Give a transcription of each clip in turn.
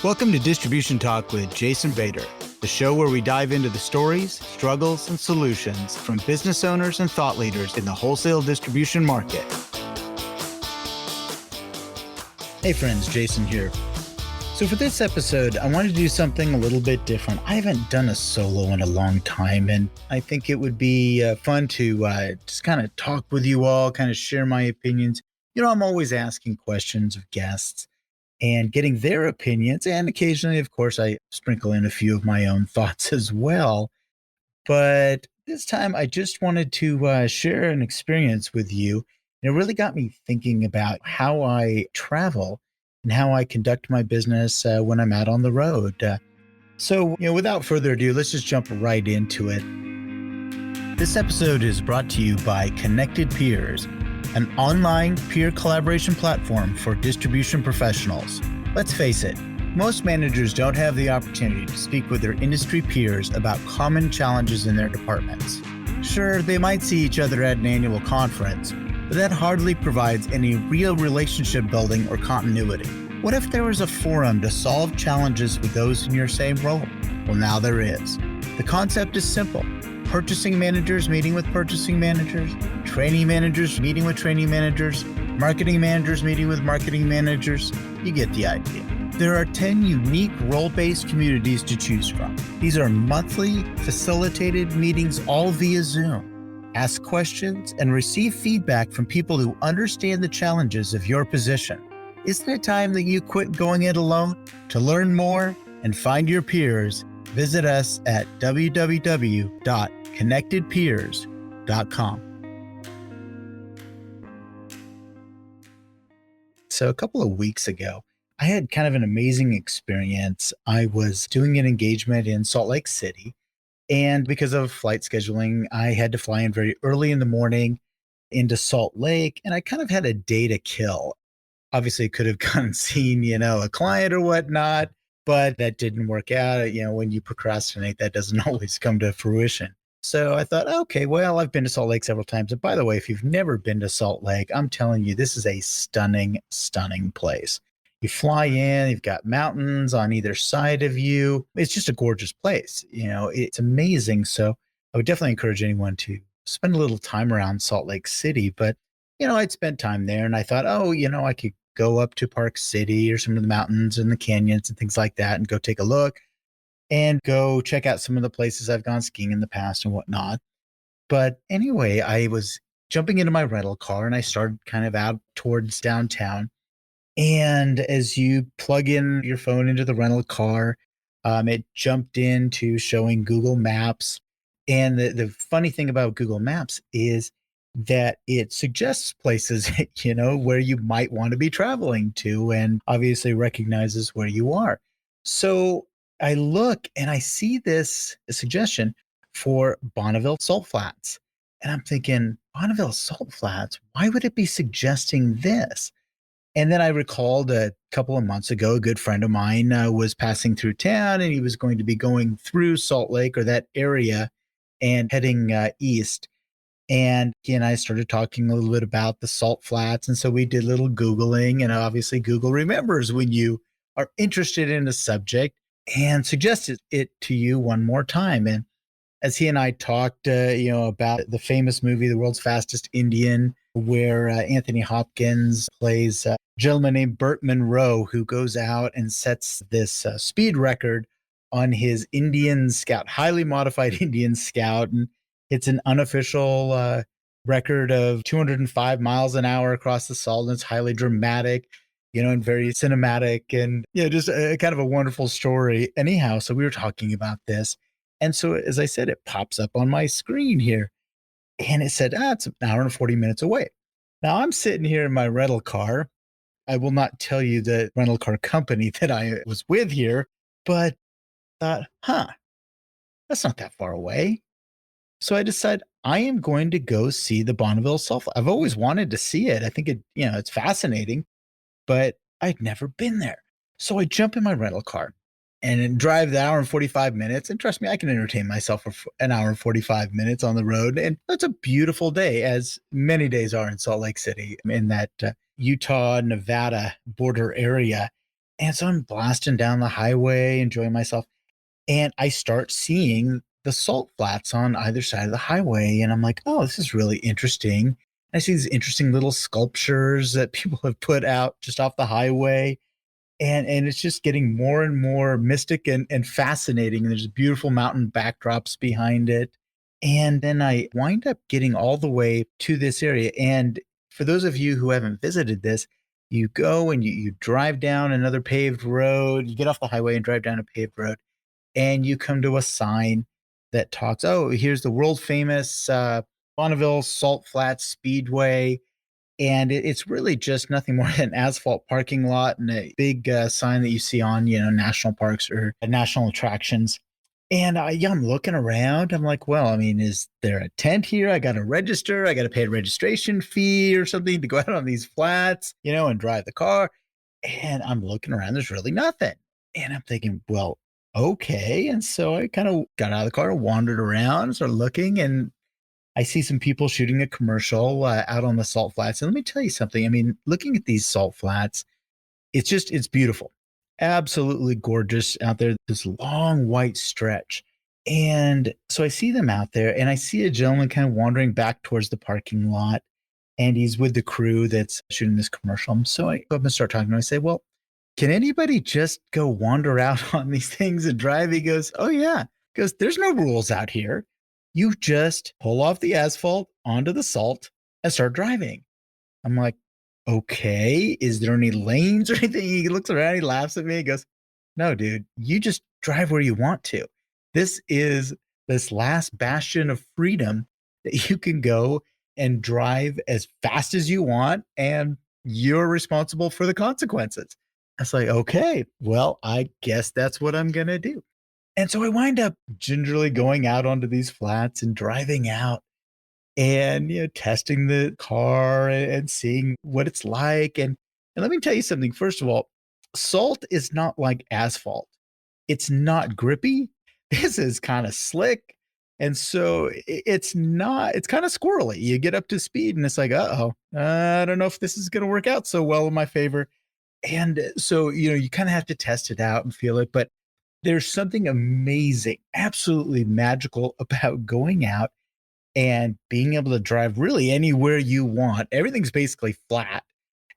Welcome to Distribution Talk with Jason Bader, the show where we dive into the stories, struggles, and solutions from business owners and thought leaders in the wholesale distribution market. Hey friends, Jason here. So for this episode, I wanted to do something a little bit different. I haven't done a solo in a long time, and I think it would be fun to just kind of talk with you all, kind of share my opinions. I'm always asking questions of guests and getting their opinions. And occasionally, of course, I sprinkle in a few of my own thoughts as well. But this time, I just wanted to share an experience with you. And it really got me thinking about how I travel and how I conduct my business when I'm out on the road. So, without further ado, let's just jump right into it. This episode is brought to you by Connected Peers, an online peer collaboration platform for distribution professionals. Let's face it, most managers don't have the opportunity to speak with their industry peers about common challenges in their departments. Sure, they might see each other at an annual conference, but that hardly provides any real relationship building or continuity. What if there was a forum to solve challenges with those in your same role? Well, now there is. The concept is simple. Purchasing managers meeting with purchasing managers, training managers meeting with training managers, marketing managers meeting with marketing managers. You get the idea. There are 10 unique role-based communities to choose from. These are monthly, facilitated meetings all via Zoom. Ask questions and receive feedback from people who understand the challenges of your position. Isn't it time that you quit going it alone? To learn more and find your peers, visit us at www.connectedpeers.com. So a couple of weeks ago, I had kind of an amazing experience. I was doing an engagement in Salt Lake City, and because of flight scheduling, I had to fly in very early in the morning into Salt Lake, and I kind of had a day to kill. Obviously, could have gone and seen, a client or whatnot, but that didn't work out. When you procrastinate, that doesn't always come to fruition. So I thought, okay, well, I've been to Salt Lake several times. And by the way, if you've never been to Salt Lake, I'm telling you, this is a stunning, stunning place. You fly in, you've got mountains on either side of you. It's just a gorgeous place. It's amazing. So I would definitely encourage anyone to spend a little time around Salt Lake City. But, I'd spent time there and I thought, I could go up to Park City or some of the mountains and the canyons and things like that and go take a look and go check out some of the places I've gone skiing in the past and whatnot. But anyway, I was jumping into my rental car and I started kind of out towards downtown. And as you plug in your phone into the rental car, it jumped into showing Google Maps. And the funny thing about Google Maps is that it suggests places, where you might want to be traveling to and obviously recognizes where you are. So I look and I see this suggestion for Bonneville Salt Flats. And I'm thinking, Bonneville Salt Flats, why would it be suggesting this? And then I recalled a couple of months ago, a good friend of mine was passing through town and he was going to be going through Salt Lake or that area and heading east. And he and I started talking a little bit about the salt flats. And so we did a little Googling, and obviously Google remembers when you are interested in a subject and suggested it to you one more time. And as he and I talked, about the famous movie, The World's Fastest Indian, where Anthony Hopkins plays a gentleman named Burt Monroe, who goes out and sets this speed record on his Indian Scout, highly modified Indian Scout. And it's an unofficial record of 205 miles an hour across the salt. And it's highly dramatic, and very cinematic and, just a kind of a wonderful story. Anyhow, so we were talking about this. And so, as I said, it pops up on my screen here and it said, it's an hour and 40 minutes away. Now I'm sitting here in my rental car. I will not tell you the rental car company that I was with here, but thought, that's not that far away. So I decided I am going to go see the Bonneville Salt. I've always wanted to see it. I think it's fascinating, but I'd never been there. So I jump in my rental car and drive the hour and 45 minutes. And trust me, I can entertain myself for an hour and 45 minutes on the road. And that's a beautiful day, as many days are in Salt Lake City, in that Utah, Nevada border area. And so I'm blasting down the highway, enjoying myself. And I start seeing the salt flats on either side of the highway. And I'm like, oh, this is really interesting. I see these interesting little sculptures that people have put out just off the highway. And it's just getting more and more mystic and fascinating. And there's beautiful mountain backdrops behind it. And then I wind up getting all the way to this area. And for those of you who haven't visited this, you go and you drive down another paved road. You get off the highway and drive down a paved road, and you come to a sign that talks, oh, here's the world famous Bonneville Salt Flats Speedway. And it's really just nothing more than an asphalt parking lot and a big sign that you see on, national parks or national attractions. And yeah, I'm looking around. I'm like, well, I mean, is there a tent here? I got to register. I got to pay a registration fee or something to go out on these flats, and drive the car. And I'm looking around. There's really nothing. And I'm thinking, well, okay. And so I kind of got out of the car, wandered around, started looking, and I see some people shooting a commercial out on the salt flats. And let me tell you something. I mean, looking at these salt flats, it's beautiful. Absolutely gorgeous out there, this long white stretch. And so I see them out there, and I see a gentleman kind of wandering back towards the parking lot, and he's with the crew that's shooting this commercial. So I go up and start talking to him. I say, well, can anybody just go wander out on these things and drive? He goes, oh, yeah. Because there's no rules out here. You just pull off the asphalt onto the salt and start driving. I'm like, okay, is there any lanes or anything? He looks around, he laughs at me, he goes, no, dude, you just drive where you want to. This is this last bastion of freedom that you can go and drive as fast as you want, and you're responsible for the consequences. I was like, okay, well, I guess that's what I'm going to do. And so I wind up gingerly going out onto these flats and driving out and testing the car and seeing what it's like. And let me tell you something. First of all, salt is not like asphalt. It's not grippy. This is kind of slick. And so it's not, it's kind of squirrely. You get up to speed and it's like, uh-oh, I don't know if this is going to work out so well in my favor. And so, you kind of have to test it out and feel it. But there's something amazing, absolutely magical about going out and being able to drive really anywhere you want. Everything's basically flat.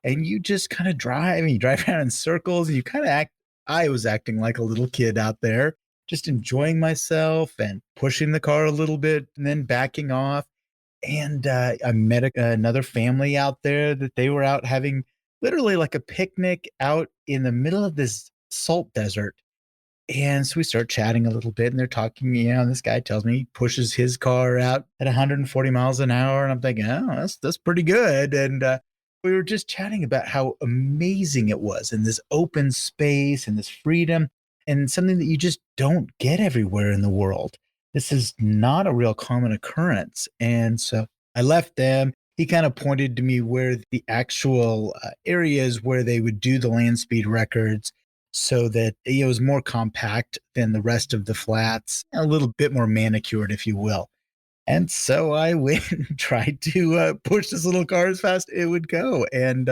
And you just kind of drive and you drive around in circles and you kind of I was acting like a little kid out there, just enjoying myself and pushing the car a little bit and then backing off. And I met another family out there that they were out having literally like a picnic out in the middle of this salt desert. And so we start chatting a little bit and they're talking, and this guy tells me he pushes his car out at 140 miles an hour. And I'm thinking, oh, that's pretty good. And we were just chatting about how amazing it was in this open space and this freedom and something that you just don't get everywhere in the world. This is not a real common occurrence. And so I left them. He kind of pointed to me where the actual areas where they would do the land speed records so that it was more compact than the rest of the flats, a little bit more manicured, if you will. And so I went and tried to push this little car as fast as it would go. And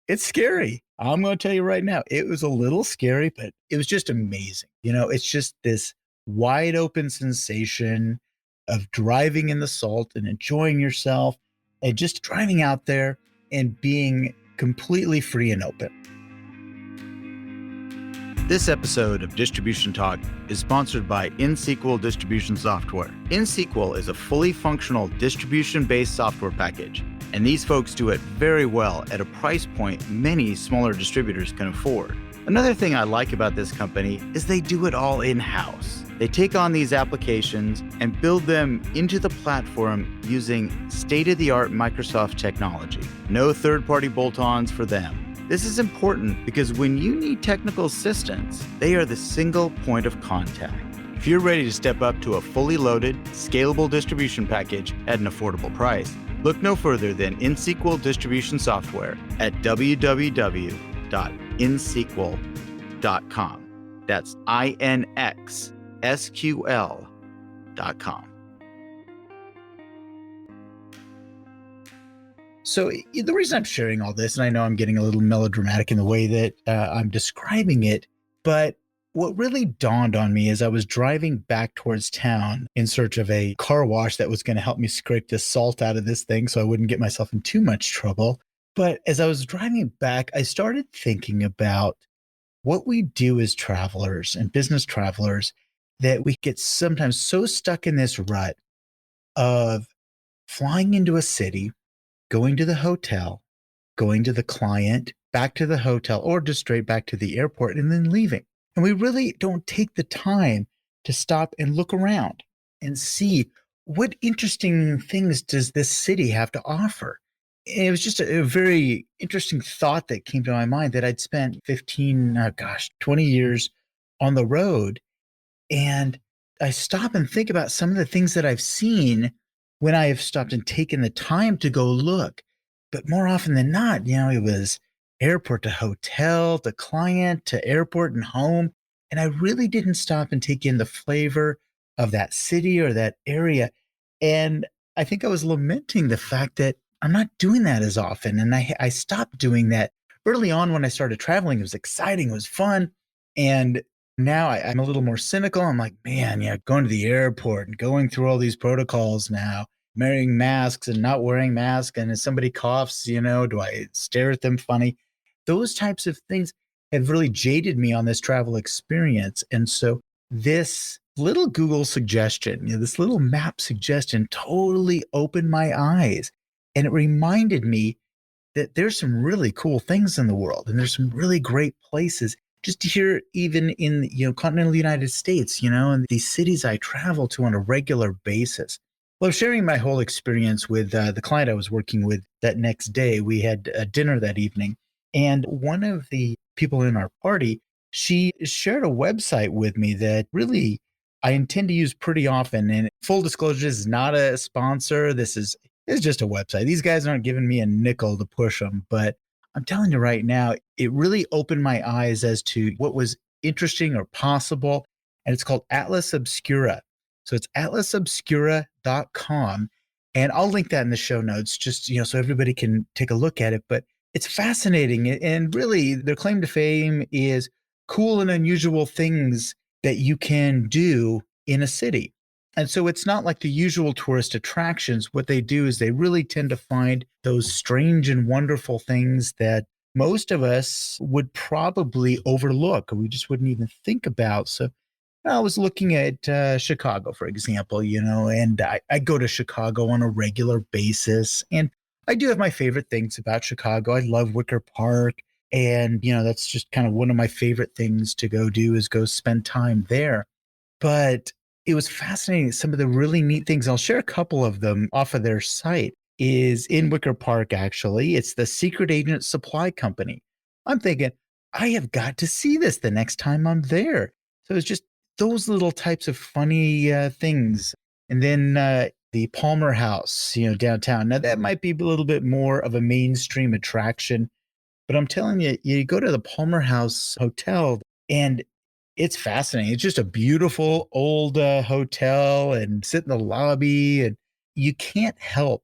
it's scary. I'm going to tell you right now, it was a little scary, but it was just amazing. It's just this wide open sensation of driving in the salt and enjoying yourself and just driving out there and being completely free and open. This episode of Distribution Talk is sponsored by InSQL Distribution Software. InSQL is a fully functional distribution-based software package, and these folks do it very well at a price point many smaller distributors can afford. Another thing I like about this company is they do it all in-house. They take on these applications and build them into the platform using state-of-the-art Microsoft technology. No third-party bolt-ons for them. This is important because when you need technical assistance, they are the single point of contact. If you're ready to step up to a fully loaded, scalable distribution package at an affordable price, look no further than InSQL Distribution Software at www.insql.com. That's INXSQL.com. So the reason I'm sharing all this, and I know I'm getting a little melodramatic in the way that I'm describing it, but what really dawned on me as I was driving back towards town in search of a car wash that was going to help me scrape the salt out of this thing so I wouldn't get myself in too much trouble. But as I was driving back, I started thinking about what we do as travelers and business travelers, that we get sometimes so stuck in this rut of flying into a city, going to the hotel, going to the client, back to the hotel, or just straight back to the airport and then leaving. And we really don't take the time to stop and look around and see what interesting things does this city have to offer. And it was just a very interesting thought that came to my mind that I'd spent 15, 20 years on the road, and I stop and think about some of the things that I've seen when I have stopped and taken the time to go look. But more often than not, it was airport to hotel to client to airport and home. And I really didn't stop and take in the flavor of that city or that area. And I think I was lamenting the fact that I'm not doing that as often. And I stopped doing that early on when I started traveling. It was exciting, it was fun. And now I'm a little more cynical. I'm like, man, yeah, going to the airport and going through all these protocols now, wearing masks and not wearing masks. And if somebody coughs, do I stare at them funny? Those types of things have really jaded me on this travel experience. And so this little Google suggestion, this little map suggestion totally opened my eyes. And it reminded me that there's some really cool things in the world and there's some really great places just here, even in continental United States, and these cities I travel to on a regular basis. Well, I was sharing my whole experience with the client I was working with that next day. We had a dinner that evening, and one of the people in our party, she shared a website with me that really I intend to use pretty often. And full disclosure, this is not a sponsor. This is just a website. These guys aren't giving me a nickel to push them, but I'm telling you right now, it really opened my eyes as to what was interesting or possible. And it's called Atlas Obscura. So it's atlasobscura.com. And I'll link that in the show notes just, so everybody can take a look at it. But it's fascinating. And really, their claim to fame is cool and unusual things that you can do in a city. And so it's not like the usual tourist attractions. What they do is they really tend to find those strange and wonderful things that most of us would probably overlook or we just wouldn't even think about. So I was looking at Chicago, for example, and I go to Chicago on a regular basis. And I do have my favorite things about Chicago. I love Wicker Park. And, that's just kind of one of my favorite things to go do is go spend time there. But it was fascinating. Some of the really neat things, I'll share a couple of them off of their site, is in Wicker Park, actually. It's the Secret Agent Supply Company. I'm thinking, I have got to see this the next time I'm there. So it's just those little types of funny things. And then the Palmer House, downtown. Now, that might be a little bit more of a mainstream attraction. But I'm telling you, you go to the Palmer House Hotel and it's fascinating. It's just a beautiful old hotel and sit in the lobby, and you can't help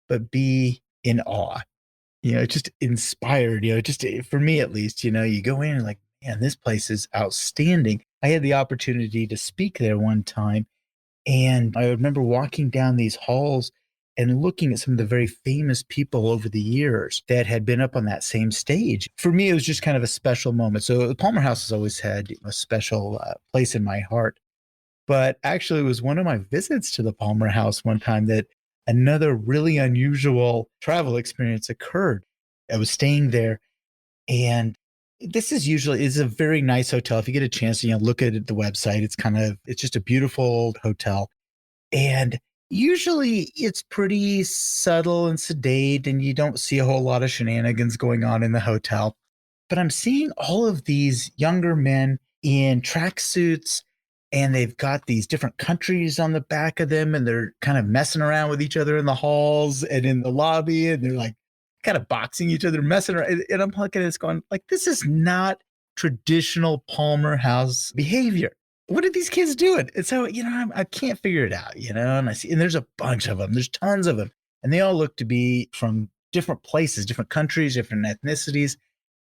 but be in awe. Just inspired. Just for me at least. You go in and like, man, this place is outstanding. I had the opportunity to speak there one time, and I remember walking down these halls and looking at some of the very famous people over the years that had been up on that same stage. For me, it was just kind of a special moment. So the Palmer House has always had a special place in my heart. But actually, it was one of my visits to the Palmer House one time that another really unusual travel experience occurred. I was staying there, and this is a very nice hotel. If you get a chance to look at the website, it's just a beautiful old hotel. And usually it's pretty subtle and sedate, and you don't see a whole lot of shenanigans going on in the hotel. But I'm seeing all of these younger men in tracksuits, and they've got these different countries on the back of them, and they're kind of messing around with each other in the halls and in the lobby, and they're like kind of boxing each other, messing around. And I'm looking at this going, like, this is not traditional Palmer House behavior. What are these kids doing? And so, I can't figure it out, and I see, and there's a bunch of them, there's tons of them. And they all look to be from different places, different countries, different ethnicities.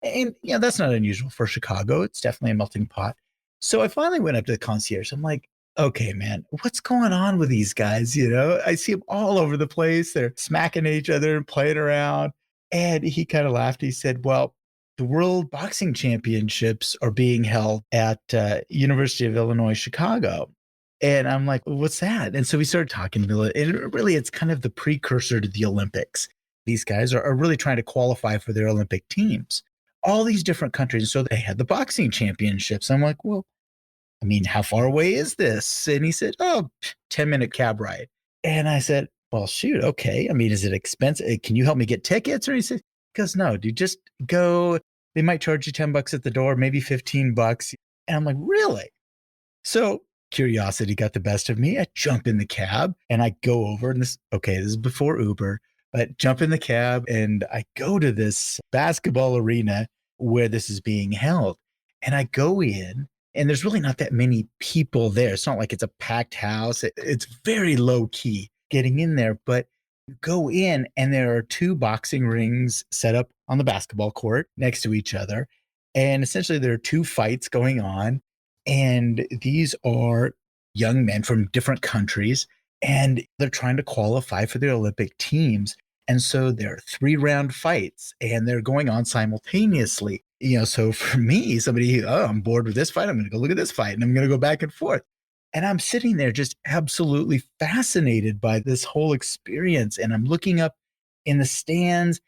And that's not unusual for Chicago. It's definitely a melting pot. So I finally went up to the concierge. I'm like, okay, man, what's going on with these guys? I see them all over the place. They're smacking each other and playing around. And he kind of laughed. He said, well, the World Boxing Championships are being held at University of Illinois, Chicago. And I'm like, well, what's that? And so we started talking to me. And really, it's kind of the precursor to the Olympics. These guys are really trying to qualify for their Olympic teams. All these different countries. So they had the boxing championships. I'm like, well, I mean, how far away is this? And he said, oh, 10-minute cab ride. And I said, well, shoot, okay. I mean, is it expensive? Can you help me get tickets? Or he goes, no, dude, just go. They might charge you $10 at the door, maybe $15. And I'm like, really? So curiosity got the best of me. I jump in the cab and I go over, and this is before Uber, but jump in the cab and I go to this basketball arena where this is being held. And I go in, and there's really not that many people there. It's not like it's a packed house. It's very low key getting in there, but you go in and there are two boxing rings set up on the basketball court next to each other. And essentially there are two fights going on. And these are young men from different countries, and they're trying to qualify for the Olympic teams. And so there are 3-round fights and they're going on simultaneously. So for me, somebody, I'm bored with this fight. I'm going to go look at this fight and I'm going to go back and forth. And I'm sitting there just absolutely fascinated by this whole experience. And I'm looking up in the stands,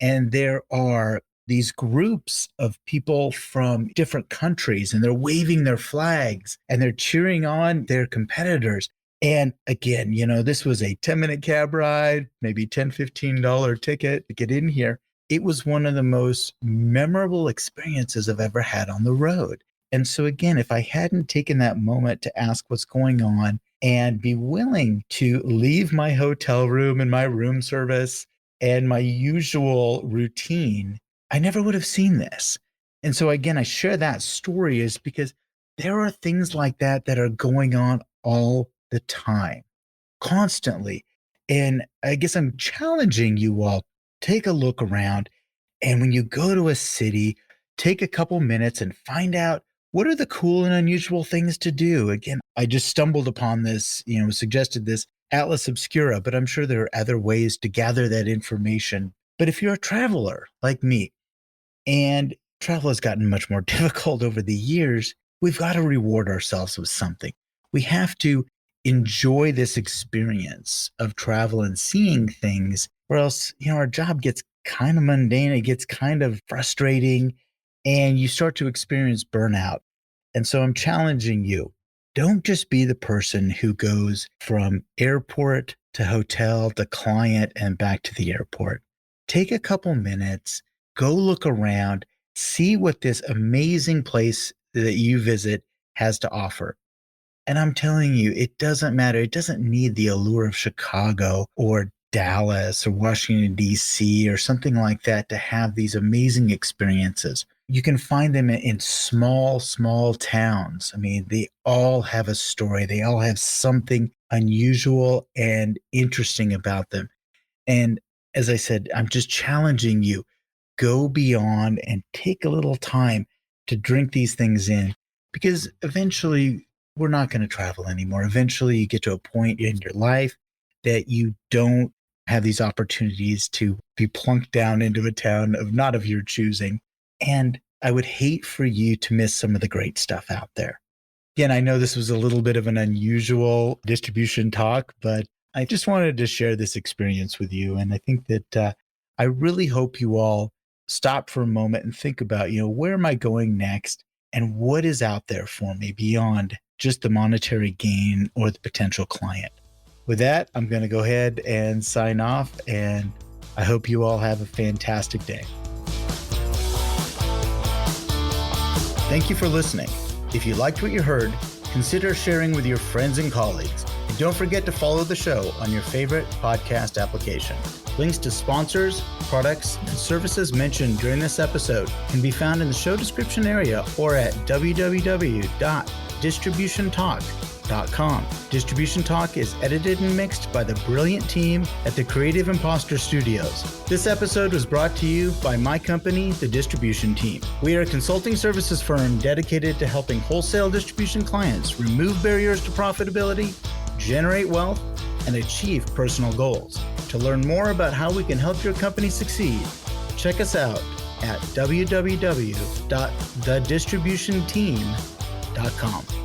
and there are these groups of people from different countries, and they're waving their flags and they're cheering on their competitors. And again, this was a 10-minute cab ride, maybe $10, $15 ticket to get in here. It was one of the most memorable experiences I've ever had on the road. And so again, if I hadn't taken that moment to ask what's going on and be willing to leave my hotel room and my room service and my usual routine, I never would have seen this. And so again, I share that story is because there are things like that that are going on all the time, constantly. And I guess I'm challenging you all, take a look around. And when you go to a city, take a couple minutes and find out what are the cool and unusual things to do. Again, I just stumbled upon this, suggested this Atlas Obscura, but I'm sure there are other ways to gather that information. But if you're a traveler like me, and travel has gotten much more difficult over the years, we've got to reward ourselves with something. We have to enjoy this experience of travel and seeing things, or else, our job gets kind of mundane. It gets kind of frustrating, and you start to experience burnout. And so I'm challenging you. Don't just be the person who goes from airport to hotel to client and back to the airport. Take a couple minutes, go look around, see what this amazing place that you visit has to offer. And I'm telling you, it doesn't matter. It doesn't need the allure of Chicago or Dallas or Washington, D.C. or something like that to have these amazing experiences. You can find them in small, small towns. I mean, they all have a story. They all have something unusual and interesting about them. And as I said, I'm just challenging you. Go beyond and take a little time to drink these things in, because eventually we're not going to travel anymore. Eventually you get to a point in your life that you don't have these opportunities to be plunked down into a town not of your choosing. And I would hate for you to miss some of the great stuff out there. Again, I know this was a little bit of an unusual distribution talk, but I just wanted to share this experience with you. And I think that I really hope you all stop for a moment and think about, where am I going next? And what is out there for me beyond just the monetary gain or the potential client? With that, I'm going to go ahead and sign off, and I hope you all have a fantastic day. Thank you for listening. If you liked what you heard, consider sharing with your friends and colleagues. And don't forget to follow the show on your favorite podcast application. Links to sponsors, products, and services mentioned during this episode can be found in the show description area or at www.distributiontalk.com. distributiontalk.com. Distribution Talk is edited and mixed by the brilliant team at the Creative Impostor Studios. This episode was brought to you by my company, the Distribution Team. We are a consulting services firm dedicated to helping wholesale distribution clients remove barriers to profitability, generate wealth, and achieve personal goals. To learn more about how we can help your company succeed, check us out at www.thedistributionteam.com.